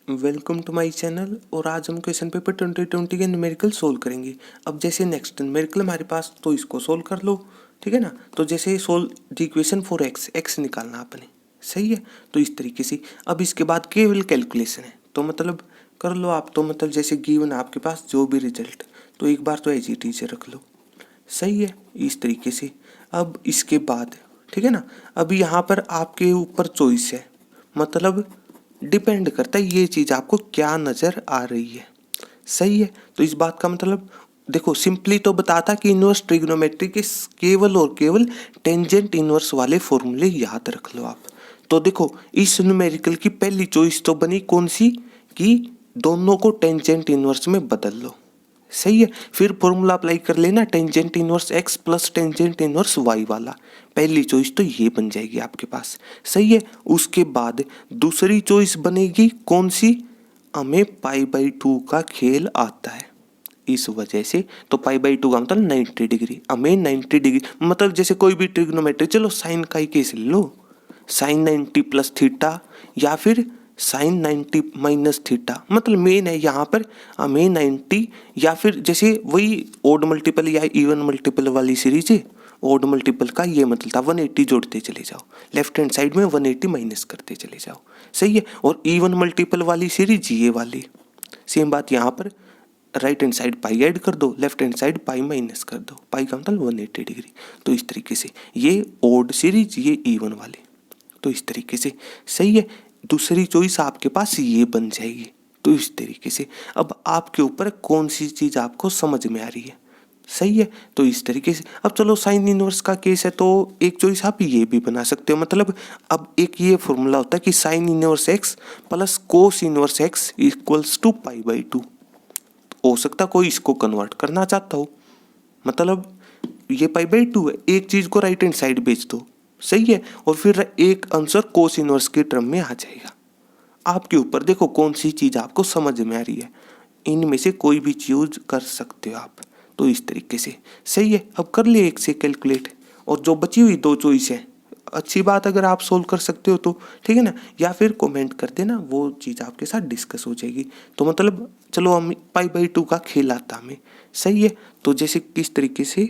Welcome to my channel. और आज हम क्वेश्चन पेपर 2020 के न्यूमेरिकल सोल्व करेंगे। अब जैसे नेक्स्ट न्यूमेरिकल हमारे पास, तो इसको सोल्व कर लो, ठीक है ना। तो जैसे solve the equation for x निकालना आपने, सही है। तो इस तरीके से अब इसके बाद केवल कैलकुलेशन है, तो मतलब कर लो आप। तो मतलब जैसे गिवन आपके पास जो भी रिजल्ट, तो एक बार तो एज इट इज रख लो, सही है, इस तरीके से। अब इसके बाद, ठीक है ना, अब यहाँ पर आपके ऊपर चॉइस है, मतलब डिपेंड करता है ये चीज़ आपको क्या नज़र आ रही है, सही है। तो इस बात का मतलब देखो, सिंपली तो बताता कि इनवर्स ट्रिग्नोमेट्री के केवल और केवल टेंजेंट इनवर्स वाले फॉर्मूले याद रख लो आप। तो देखो, इस न्यूमेरिकल की पहली चॉइस तो बनी कौन सी, कि दोनों को टेंजेंट इनवर्स में बदल लो, सही है। फिर फॉर्मूला अप्लाई कर लेना, tangent inverse x plus tangent inverse y वाला। पहली चॉइस तो ये बन जाएगी आपके पास, सही है। उसके बाद दूसरी चॉइस बनेगी कौन सी, हमें पाई बाई 2 का खेल आता है, इस वजह से। तो पाई बाई 2 का मतलब 90 डिग्री, हमें 90 डिग्री मतलब जैसे कोई भी ट्रिग्नोमेट्री, चलो साइन का ही केस ले लो, साइन 90 प्लस थीटा या फिर साइन 90 माइनस थीटा। मतलब मेन है यहाँ पर हमें 90, या फिर जैसे वही ओड मल्टीपल या इवन मल्टीपल वाली सीरीज है। ओड मल्टीपल का ये मतलब था 180 जोड़ते चले जाओ, लेफ्ट हैंड साइड में 180 माइनस करते चले जाओ, सही है। और इवन मल्टीपल वाली सीरीज ये वाली, सेम बात यहाँ पर, राइट हैंड साइड पाई ऐड कर दो, left hand side pi minus कर दो, पाई का मतलब 180 डिग्री। तो इस तरीके से ये ओड सीरीज, ये इवन वाली, तो इस तरीके से, सही है। दूसरी चॉइस आपके पास ये बन जाएगी। तो इस तरीके से अब आपके ऊपर कौन सी चीज़ आपको समझ में आ रही है, सही है। तो इस तरीके से अब चलो साइन इनवर्स का केस है, तो एक चॉइस आप ये भी बना सकते हो। मतलब अब एक ये फॉर्मूला होता है कि sine inverse x plus cos inverse x equals to pi by 2। हो सकता कोई इसको कन्वर्ट करना चाहता हो, मतलब ये पाई बाई 2 है, एक चीज़ को राइट हैंड साइड भेज दो, सही है। और फिर एक आंसर कोस इनवर्स के टर्म में आ जाएगा। आपके ऊपर, देखो कौन सी चीज़ आपको समझ में आ रही है, इनमें से कोई भी चूज कर सकते हो आप। तो इस तरीके से, सही है। अब कर लिए एक से कैलकुलेट, और जो बची हुई दो चॉइस है, अच्छी बात अगर आप सोल्व कर सकते हो तो, ठीक है ना। या फिर कमेंट कर देना, वो चीज़ आपके साथ डिस्कस हो जाएगी। तो मतलब चलो हम पाई बाई 2 का खेल आता हमें, सही है। तो जैसे किस तरीके से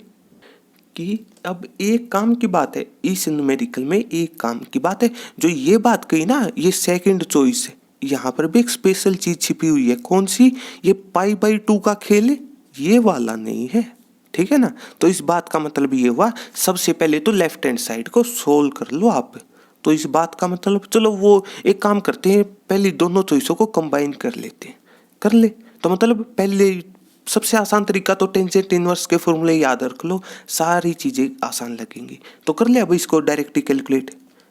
कि अब एक काम की बात है, इस न्यूमेरिकल में एक काम की बात है, जो ये बात कही ना, ये सेकंड चॉइस है, यहाँ पर भी एक स्पेशल चीज छिपी हुई है। कौन सी, ये पाई बाई 2 का खेल है, ये वाला नहीं है, ठीक है ना। तो इस बात का मतलब ये हुआ, सबसे पहले तो लेफ्ट हैंड साइड को सोल्व कर लो आप। तो इस बात का मतलब, चलो वो एक काम करते हैं, पहले दोनों चॉइसों को कंबाइन कर लेते हैं, कर ले। तो मतलब पहले सबसे आसान तरीका तो टेंजेंट इनवर्स के फॉर्मूले याद रख लो, सारी चीज़ें आसान लगेंगी। तो कर ले अब इसको डायरेक्टली कैलकुलेट।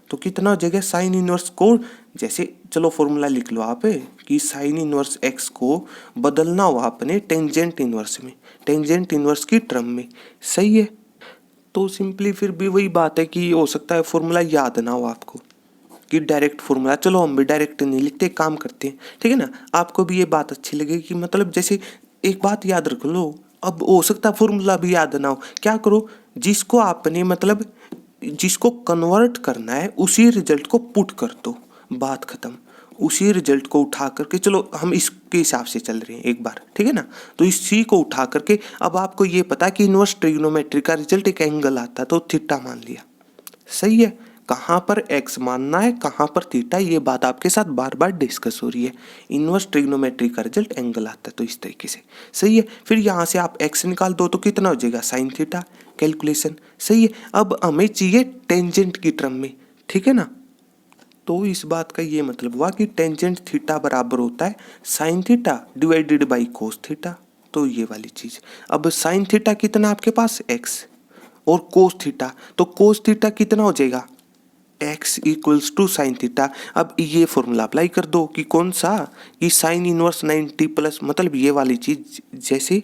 तो कितना हो जाएगा साइन इनवर्स को, जैसे चलो फॉर्मूला लिख लो आप, कि साइन इनवर्स एक्स को बदलना हो आपने टेंजेंट इनवर्स में, टेंजेंट इनवर्स की टर्म में, सही है। तो सिंपली फिर भी वही बात है कि हो सकता है फॉर्मूला याद ना हो आपको, कि डायरेक्ट फॉर्मूला, चलो हम भी डायरेक्ट नहीं लिखते, काम करते हैं, ठीक है ना। आपको भी ये बात अच्छी लगेगी कि मतलब जैसे एक बात याद रख लो, अब हो सकता है फॉर्मूला भी याद ना हो, क्या करो, जिसको आपने मतलब जिसको कन्वर्ट करना है उसी रिजल्ट को पुट कर दो, बात खत्म। उसी रिजल्ट को उठा करके, चलो हम इसके हिसाब से चल रहे हैं एक बार, ठीक है ना। तो इसी को उठा करके, अब आपको ये पता है कि इनवर्स ट्रिग्नोमेट्री का रिजल्ट एक एंगल आता है, तो थीटा मान लिया, सही है। कहाँ पर x मानना है, कहाँ पर थीटा, ये बात आपके साथ बार बार डिस्कस हो रही है। इनवर्स ट्रिग्नोमेट्री का रिजल्ट एंगल आता है, तो इस तरीके से, सही है। फिर यहाँ से आप x निकाल दो, तो कितना हो जाएगा साइन थीटा, कैलकुलेशन, सही है। अब हमें चाहिए टेंजेंट की टर्म में, ठीक है ना। तो इस बात का ये मतलब हुआ कि टेंजेंट थीटा बराबर होता है sine theta divided by cos theta. तो ये वाली चीज़, अब साइन थीटा कितना आपके पास x, और कोस थीटा, तो कोस थीटा कितना हो जाएगा x equals to sine theta. अब ये फॉर्मूला अप्लाई कर दो कि कौन सा, कि साइन इनवर्स 90 प्लस, मतलब ये वाली चीज जैसे,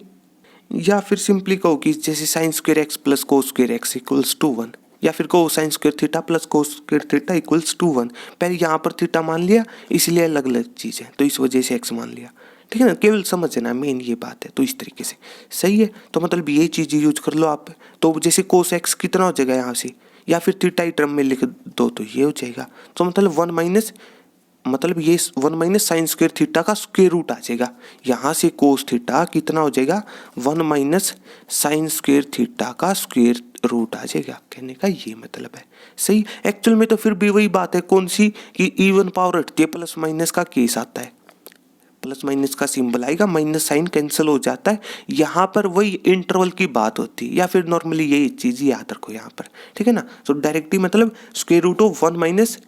या फिर सिंपली कहो कि जैसे sine square x plus cos square x equals to 1, या फिर कहो sine square theta plus cos square theta equals to 1। पहले यहाँ पर थीटा मान लिया, इसलिए अलग अलग चीज़ है, तो इस वजह से एक्स मान लिया, ठीक है ना। केवल समझना मेन ये बात है, तो इस तरीके से, सही है। तो मतलब ये चीज़ यूज कर लो आप। तो जैसे कोस एक्स कितना हो जाएगा यहाँ से, या फिर थीटा ही टर्म में लिख दो, तो ये हो जाएगा। तो मतलब 1 माइनस मतलब ये 1 माइनस साइन स्क्वायर थीटा का स्क्वायर रूट आ जाएगा। यहाँ से कोस थीटा कितना हो जाएगा, 1 माइनस साइन स्क्वायर थीटा का स्क्वायर रूट आ जाएगा। कहने का ये मतलब है। सही। एक्चुअल में तो फिर भी वही बात है, कौन सी, कि इवन पावर हटती है, प्लस माइनस का केस आता है, प्लस माइनस का सिंबल आएगा, माइनस साइन कैंसिल हो जाता है। यहाँ पर वही इंटरवल की बात होती है, या फिर नॉर्मली यही चीज याद रखो यहाँ पर, ठीक है ना। तो डायरेक्टली मतलब square root of 1 minus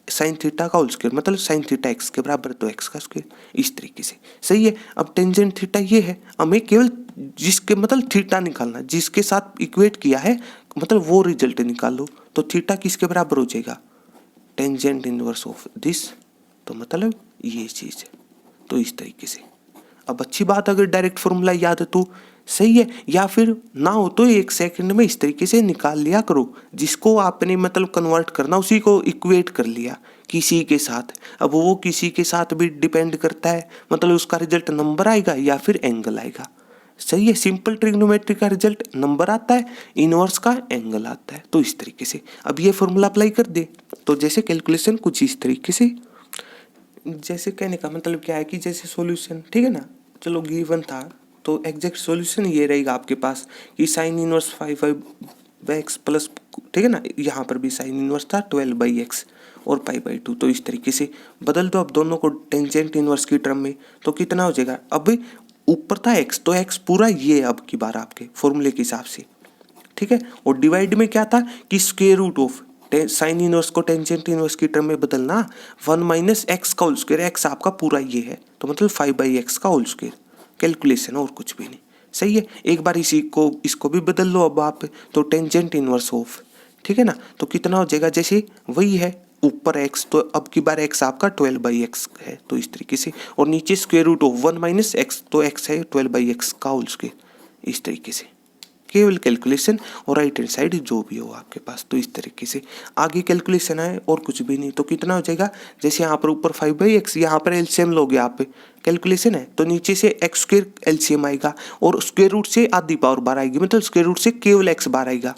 sine theta का होल स्क्वायर, मतलब साइन थीटा एक्स के बराबर तो एक्स का स्क्वायर, इस तरीके से। सही है। अब टेंजेंट थीटा ये है, हमें केवल जिसके मतलब थीटा निकालना, जिसके साथ इक्वेट किया है मतलब वो रिजल्ट निकालो। तो थीटा किसके बराबर हो जाएगा, टेंजेंट इनवर्स ऑफ दिस, तो मतलब ये चीज है। तो इस तरीके से। अब अच्छी बात, अगर डायरेक्ट फॉर्मूला याद है तो सही है, या फिर ना हो तो 1 सेकंड में इस तरीके से निकाल लिया करो। जिसको आपने मतलब कन्वर्ट करना उसी को इक्वेट कर लिया किसी के साथ। अब वो किसी के साथ भी डिपेंड करता है, मतलब उसका रिजल्ट नंबर आएगा या फिर एंगल आएगा। सही है। सिंपल ट्रिग्नोमेट्री का रिजल्ट नंबर आता है, इनवर्स का एंगल आता है। तो इस तरीके से अब ये फॉर्मूला अप्लाई कर दे, तो जैसे कैलकुलेशन कुछ इस तरीके से, जैसे कहने का मतलब क्या है कि जैसे सॉल्यूशन, ठीक है ना, चलो गिवन था तो एग्जैक्ट सॉल्यूशन ये रहेगा आपके पास कि साइन इनवर्स 5/x प्लस, ठीक है ना, यहाँ पर भी साइन इनवर्स था 12/x और π/2। तो इस तरीके से बदल दो अब दोनों को टेंजेंट इनवर्स की टर्म में, तो कितना हो जाएगा, अब ऊपर था x तो x पूरा ये अब की बार आपके फॉर्मूले के हिसाब से, ठीक है। और डिवाइड में क्या था कि square root of sine inverse को टेंजेंट इनवर्स की टर्म में बदलना, 1 माइनस एक्स का होल स्क्वायर, एक्स आपका पूरा ये है तो मतलब 5/x का होल स्क्वायर, कैलकुलेशन और कुछ भी नहीं। सही है। एक बार इसी को इसको भी बदल लो अब आप, तो टेंजेंट इनवर्स ऑफ, ठीक है ना, तो कितना हो जाएगा, जैसे वही है ऊपर x तो अब की बार x आपका 12/x है, तो इस तरीके से, और नीचे square root of 1 minus x तो x है 12/x का होल स्क्वायर, इस तरीके से केवल कैलकुलेशन, और राइट हैंड साइड जो भी हो आपके पास। तो इस तरीके से आगे कैलकुलेशन है और कुछ भी नहीं। तो कितना हो जाएगा, जैसे यहाँ पर ऊपर 5/x, यहाँ पर एलसीएम लोगे आप, कैलकुलेशन है तो नीचे से एक्स स्क्वायर एलसीएम आएगा और स्क्वायर रूट से आधी पावर बार आएगी, मतलब स्क्वायर रूट से केवल x बार आएगा।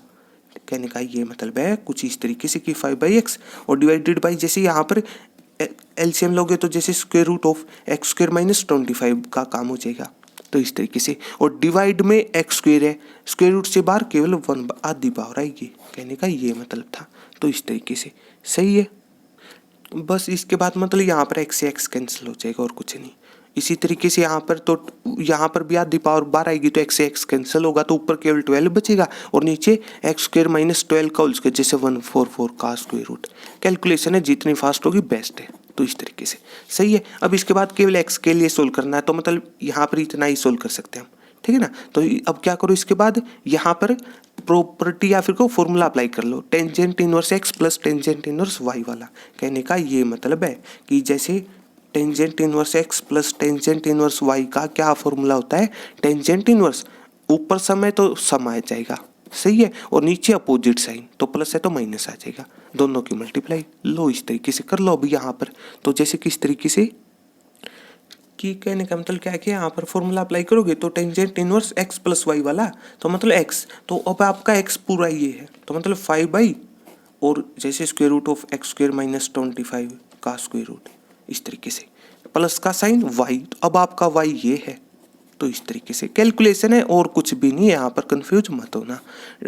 कहने का ये मतलब है कुछ इस तरीके से कि 5/x और डिवाइडेड बाई, जैसे यहाँ पर एलसीएम लोगे तो जैसे square root of x square minus 25 का काम हो जाएगा। तो इस तरीके से, और डिवाइड में एक्स स्क्वायर है, स्क्वायर रूट से बाहर केवल 1 आधी पावर आएगी। कहने का ये मतलब था। तो इस तरीके से सही है। बस इसके बाद मतलब यहाँ पर x से x कैंसिल हो जाएगा और कुछ नहीं। इसी तरीके से यहाँ पर, तो यहाँ पर भी आधी पावर बार आएगी तो x से x कैंसिल होगा तो ऊपर केवल 12 बचेगा और नीचे एक्स स्क्वायर माइनस 12 का होल स्क्वायर, जैसे 144 का स्क्वायर रूट। कैलकुलेशन है, जितनी फास्ट होगी बेस्ट है। तो इस तरीके से सही है। अब इसके बाद केवल x के लिए सोल्व करना है, तो मतलब यहाँ पर इतना ही सोल्व कर सकते हैं हम, ठीक है ना। तो अब क्या करो, इसके बाद यहाँ पर प्रॉपर्टी या फिर को फॉर्मूला अप्लाई कर लो, tangent inverse x plus tangent inverse y वाला। कहने का ये मतलब है कि जैसे tangent inverse x plus tangent inverse y का क्या फॉर्मूला होता है, टेंजेंट इनवर्स ऊपर सम है तो सम आ जाएगा, सही है, और नीचे अपोजिट साइन, तो प्लस है तो माइनस आ जाएगा, दोनों की मल्टीप्लाई लो। इस तरीके से कर लो अभी यहाँ पर। तो जैसे किस तरीके से कि कहने का मतलब क्या है कि यहाँ पर फॉर्मूला अप्लाई करोगे तो tangent inverse x plus y वाला, तो मतलब x, तो अब आपका x पूरा ये है तो मतलब 5 और जैसे square root of x square minus 25 का स्क्वायर रूट, इस तरीके से प्लस का साइन y, तो अब आपका y ये है। तो इस तरीके से कैलकुलेशन है और कुछ भी नहीं है, यहाँ पर कंफ्यूज मत होना।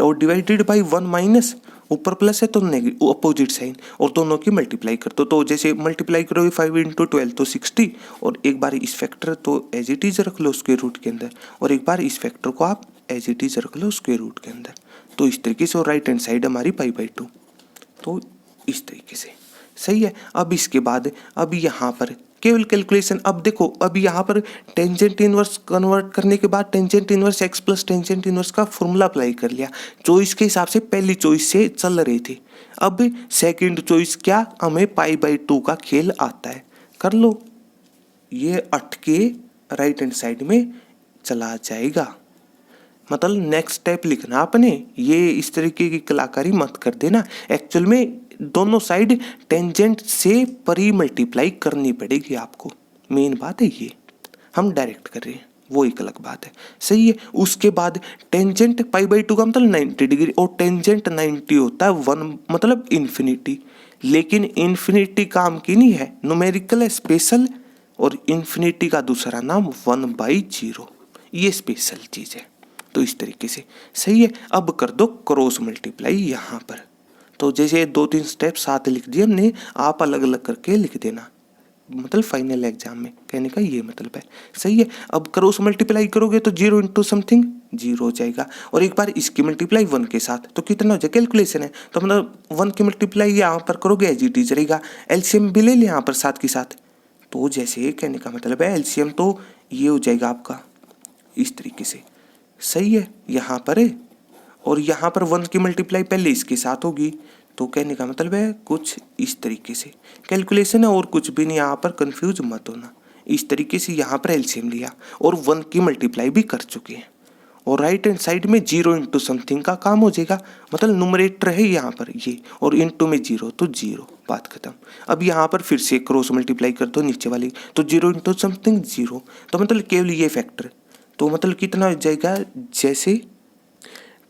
और डिवाइडेड बाई 1 माइनस, ऊपर प्लस है तो नेगेटिव अपोजिट साइन, और दोनों की मल्टीप्लाई कर दो। तो जैसे मल्टीप्लाई करोगे 5 × 12 तो 60, और एक बार इस फैक्टर तो एज इट इज रख लो स्क्वायर रूट के अंदर, और एक बार इस फैक्टर को आप एज इट इज रख लो स्क्वायर रूट के अंदर। तो इस तरीके से, और राइट हैंड साइड हमारी π/2। तो इस तरीके से सही है। अब इसके बाद अब यहाँ पर केवल कैलकुलेशन। अब देखो, अब यहाँ पर टेंजेंट इनवर्स कन्वर्ट करने के बाद tangent inverse x plus tangent inverse का फॉर्मूला अप्लाई कर लिया। चॉइस के हिसाब से पहली चॉइस से चल रहे थे, अब सेकंड चॉइस क्या, हमें π/2 का खेल आता है, कर लो। ये 8 के राइट हैंड साइड में चला जाएगा। मतलब नेक्स्ट स्टेप लिखना आपने, ये इस तरीके की कलाकारी मत कर देना। एक्चुअल में दोनों साइड टेंजेंट से परी मल्टीप्लाई करनी पड़ेगी आपको, मेन बात है ये। हम डायरेक्ट कर रहे हैं वो एक अलग बात है, सही है। उसके बाद टेंजेंट π/2 का मतलब 90 डिग्री, और टेंजेंट 90 होता है 1 मतलब इन्फिनिटी। लेकिन इन्फिनिटी काम की नहीं है, न्यूमेरिकल है स्पेशल, और इन्फिनिटी का दूसरा नाम 1/0, ये स्पेशल चीज़ है। तो इस तरीके से सही है। अब कर दो क्रॉस मल्टीप्लाई यहाँ पर। तो जैसे 2-3 स्टेप साथ लिख दिए हमने, आप अलग अलग करके लिख देना, मतलब फाइनल एग्जाम में, कहने का ये मतलब है। सही है। अब क्रॉस मल्टीप्लाई करोगे तो 0 इंटू समथिंग 0 हो जाएगा, और एक बार इसकी मल्टीप्लाई 1 के साथ तो कितना हो जाएगा, कैलकुलेशन है तो मतलब 1 की मल्टीप्लाई यहाँ पर करोगे एज इट इज रहेगा। एलसीएम भी ले ले यहाँ पर साथ के साथ, तो जैसे कहने का मतलब है एलसीएम तो ये हो जाएगा आपका इस तरीके से। सही है, यहाँ पर है, और यहाँ पर 1 की मल्टीप्लाई पहले इसके साथ होगी, तो कहने का मतलब है कुछ इस तरीके से कैलकुलेशन है, और कुछ भी नहीं, यहाँ पर कंफ्यूज मत होना। इस तरीके से यहाँ पर एलसीएम लिया और 1 की मल्टीप्लाई भी कर चुके हैं, और राइट हैंड साइड में 0 इंटू समथिंग का काम हो जाएगा, मतलब न्यूमरेटर है यहाँ पर ये, और इंटू में 0 तो 0, बात खत्म। अब यहाँ पर फिर से क्रॉस मल्टीप्लाई कर दो नीचे वाली, तो 0 इंटू समथिंग 0, तो मतलब केवल ये फैक्टर, तो मतलब कितना हो जाएगा, जैसे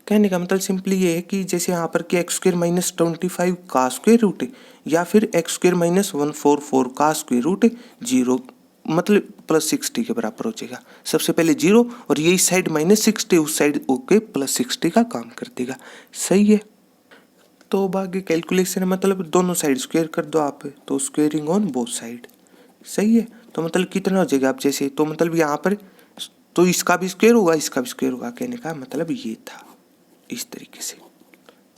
कहने का मतलब सिंपली ये है कि जैसे यहाँ पर कि x² - 25 का स्क्वायर रूट, या फिर x² - 144 का स्क्वायर रूट 0, मतलब +60 के बराबर हो जाएगा। सबसे पहले 0, और ये इस साइड -60 उस साइड ओके +60 का काम कर देगा। सही है। तो बाकी कैलकुलेशन मतलब दोनों साइड स्क्वायर कर दो आप, तो स्क्वेयरिंग ऑन बोथ साइड। सही है। तो मतलब कितना हो जाएगा आप जैसे, तो मतलब यहाँ पर तो इसका भी स्क्वायर होगा, इसका भी स्क्वायर होगा, कहने का मतलब ये था इस तरीके से।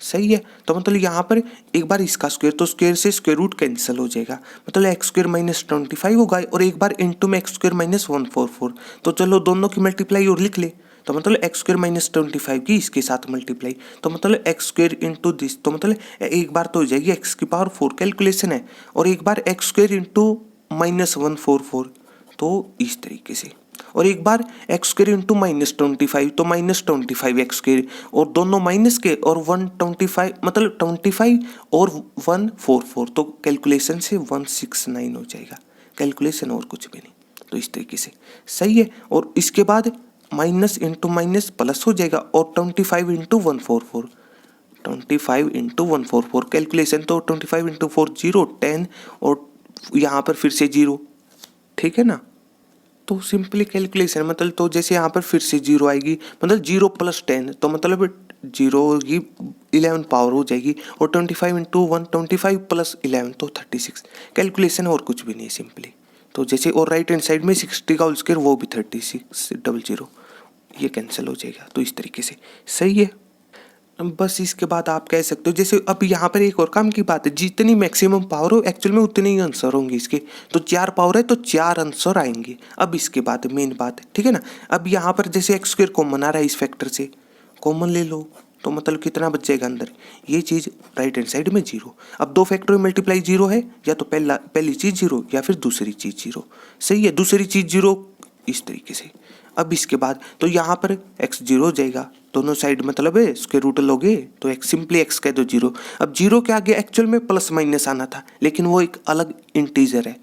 सही है। तो मतलब यहाँ पर एक बार इसका स्क्वायर, तो स्क्वायर से स्क्वायर रूट कैंसिल हो जाएगा, मतलब x² - 25 होगा, और एक बार इंटू में x² - 144, तो चलो दोनों की मल्टीप्लाई और लिख ले, तो मतलब x² - 25 की इसके साथ मल्टीप्लाई, तो मतलब x² इंटू दिस, तो मतलब एक बार तो हो जाएगी x⁴ कैलकुलेशन है, और एक बार x² इंटू -144, तो इस तरीके से, और एक बार x² इंटू -25, तो -25x², और दोनों माइनस के, और 125 मतलब 25 और 144, तो कैलकुलेशन से 169 हो जाएगा, कैलकुलेशन और कुछ भी नहीं, तो इस तरीके से। सही है। और इसके बाद माइनस इंटू माइनस प्लस हो जाएगा, और 25 इंटू 144, 25 इंटू 144 कैलकुलेशन, तो 25 इंटू 4 0 10, और यहाँ पर फिर से 0, ठीक है ना। तो सिंपली कैलकुलेशन मतलब, तो जैसे यहाँ पर फिर से 0 आएगी, मतलब 0 + 10, तो मतलब 0 की 11 पावर हो जाएगी, और 25 इंटू 1 25 + 11 तो 36, कैलकुलेशन और कुछ भी नहीं सिंपली। तो जैसे, और राइट हैंड साइड में 60 का होल स्क्वायर, वो भी 3600, ये कैंसिल हो जाएगा, तो इस तरीके से। सही है। बस इसके बाद आप कह सकते हो, जैसे अब यहाँ पर एक और काम की बात है, जितनी मैक्सिमम पावर हो एक्चुअल में उतने ही आंसर होंगे इसके, तो 4 पावर है तो 4 आंसर आएंगे। अब इसके बाद मेन बात है, ठीक है ना। अब यहाँ पर जैसे x² कॉमन आ रहा है, इस फैक्टर से कॉमन ले लो, तो मतलब कितना बच जाएगा अंदर, ये चीज़ राइट हैंड साइड में 0। अब 2 फैक्टर में मल्टीप्लाई 0 है, या तो पहली चीज़ 0 या फिर दूसरी चीज़ 0। सही है, दूसरी चीज़ 0 इस तरीके से। अब इसके बाद तो यहाँ पर x 0 हो जाएगा, दोनों साइड मतलब है स्क्वायर रूट लोगे तो x सिंपली x कह दो 0। अब 0 के आगे एक्चुअल में प्लस माइनस आना था, लेकिन वो एक अलग इंटीजर है,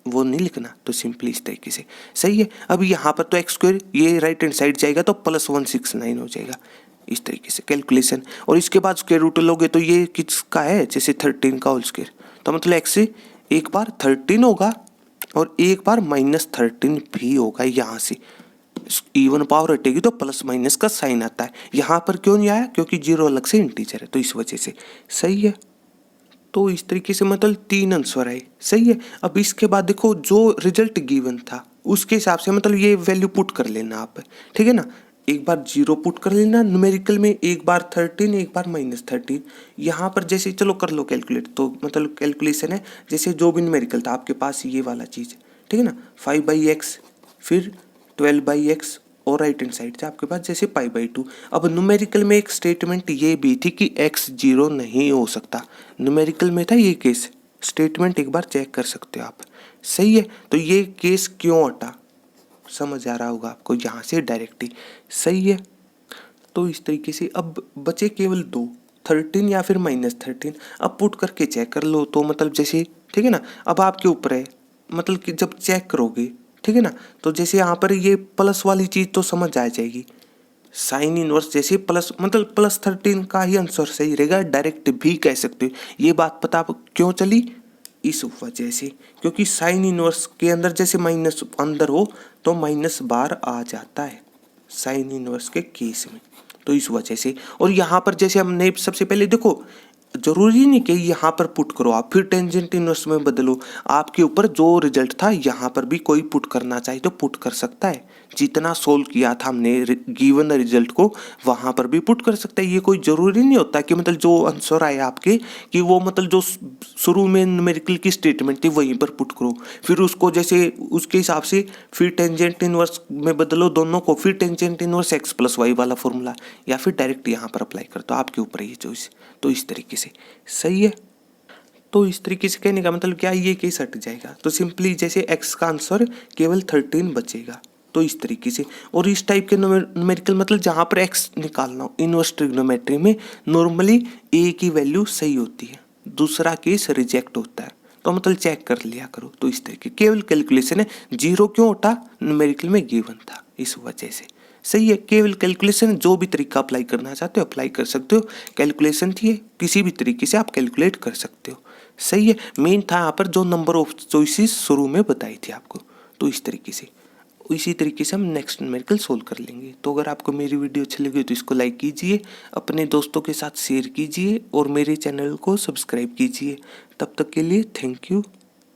वो नहीं लिखना, तो सिंपली इस तरीके से। सही है। अब यहाँ पर तो x², ये राइट हैंड साइड जाएगा तो +169 हो जाएगा, इस तरीके से कैलकुलेशन। और इसके बाद स्क्वायर रूट लोगे तो ये किसका है, जैसे 13 का होल स्क्वायर, तो मतलब x से एक बार 13 होगा, और एक बार -13 भी होगा। यहाँ से इवन पावर हटेगी तो प्लस माइनस का साइन आता है, यहाँ पर क्यों नहीं आया, क्योंकि 0 अलग से इंटीजर है, तो इस वजह से। सही है। तो इस तरीके से मतलब 3 आंसर आए। सही है। अब इसके बाद देखो जो रिजल्ट गिवन था उसके हिसाब से मतलब ये वैल्यू पुट कर लेना आप, ठीक है ना। एक बार 0 पुट कर लेना न्यूमेरिकल में, एक बार 13, एक बार -13। यहाँ पर जैसे चलो कर लो कैलकुलेट, तो मतलब कैलकुलेशन है जैसे जो भी न्यूमेरिकल था आपके पास, ये वाला चीज़, ठीक है ना, 5/x, फिर 12/x, और राइट हैंड साइड से आपके पास जैसे π/2। अब न्यूमेरिकल में एक स्टेटमेंट ये भी थी कि x 0 नहीं हो सकता, न्यूमेरिकल में था ये केस, स्टेटमेंट एक बार चेक कर सकते हो आप। सही है। तो ये केस क्यों हटा, समझ आ रहा होगा आपको यहाँ से डायरेक्टली। सही है। तो इस तरीके से अब बचे केवल 2, 13 या फिर -13। अब पुट करके चेक कर लो, तो मतलब जैसे, ठीक है ना, अब आपके ऊपर है, मतलब कि जब चेक करोगे, ठीक है ना, तो जैसे यहाँ पर ये प्लस वाली चीज़ तो समझ आ जाएगी, साइन इनवर्स जैसे प्लस मतलब +13 का ही आंसर सही रहेगा, डायरेक्ट भी कह सकते हो। ये बात पता आप क्यों चली? इस वजह से, क्योंकि साइन इनवर्स के अंदर जैसे माइनस अंदर हो तो माइनस बार आ जाता है साइन इनवर्स के केस में, तो इस वजह से। और यहाँ पर जैसे हमने सबसे पहले देखो, जरूरी नहीं कि यहाँ पर पुट करो आप फिर टेंजेंट इनवर्स में बदलो, आपके ऊपर जो रिजल्ट था यहाँ पर भी कोई पुट करना चाहे तो पुट कर सकता है। जितना सोल्व किया था हमने गिवन रिजल्ट को वहाँ पर भी पुट कर सकता है। ये कोई ज़रूरी नहीं होता कि मतलब जो आंसर आए आपके कि वो मतलब जो शुरू में न्यूमेरिकल की स्टेटमेंट थी वहीं पर पुट करो, फिर उसको जैसे उसके हिसाब से फिर टेंजेंट इनवर्स में बदलो दोनों को, फिर टेंजेंट इनवर्स x+y वाला फॉर्मूला, या फिर डायरेक्ट यहाँ पर अप्लाई कर दो, आपके ऊपर ये चॉइस। तो इस तरीके से सही है। तो इस तरीके से कहने का मतलब क्या, ये केस हट जाएगा, तो सिंपली जैसे x का आंसर केवल 13 बचेगा। तो इस तरीके से। और इस टाइप के न्यूमेरिकल मतलब जहाँ पर x निकालना हो इनवर्स ट्रिग्नोमेट्री में नॉर्मली a की वैल्यू सही होती है, दूसरा केस रिजेक्ट होता है, तो मतलब चेक कर लिया करो। तो इस तरीके केवल कैलकुलेशन है, 0 क्यों उठा, न्यूमेरिकल में गिवन था इस वजह से। सही है, केवल कैलकुलेशन, जो भी तरीका अप्लाई करना चाहते हो अप्लाई कर सकते हो, कैलकुलेशन थी किसी भी तरीके से आप कैलकुलेट कर सकते हो। सही है, मेन था यहाँ पर जो नंबर ऑफ चॉइसेस शुरू में बताई थी आपको। तो इस तरीके से इसी तरीके से हम नेक्स्ट न्यूमेरिकल सोल्व कर लेंगे। तो अगर आपको मेरी वीडियो अच्छी लगी तो इसको लाइक कीजिए, अपने दोस्तों के साथ शेयर कीजिए और मेरे चैनल को सब्सक्राइब कीजिए। तब तक के लिए थैंक यू।